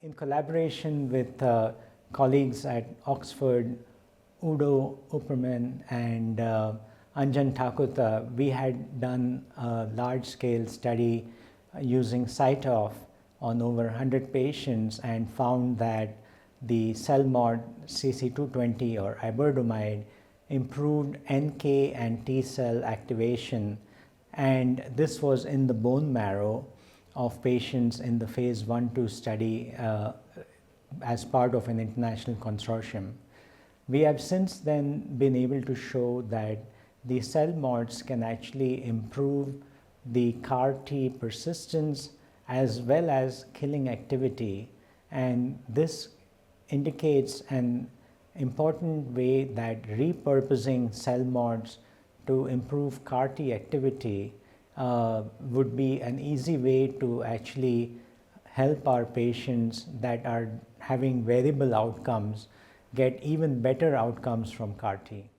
In collaboration with colleagues at Oxford, Udo Upperman and Anjan Thakuta, we had done a large-scale study using CyTOF on over 100 patients and found that the CELMoD CC220 or Iberdomide improved NK and T cell activation, and this was in the bone marrow of patients in the phase 1-2 study as part of an international consortium. We have since then been able to show that the CELMoDs can actually improve the CAR T persistence as well as killing activity, and this indicates an important way that repurposing CELMoDs to improve CAR T activity would be an easy way to actually help our patients that are having variable outcomes get even better outcomes from CAR T.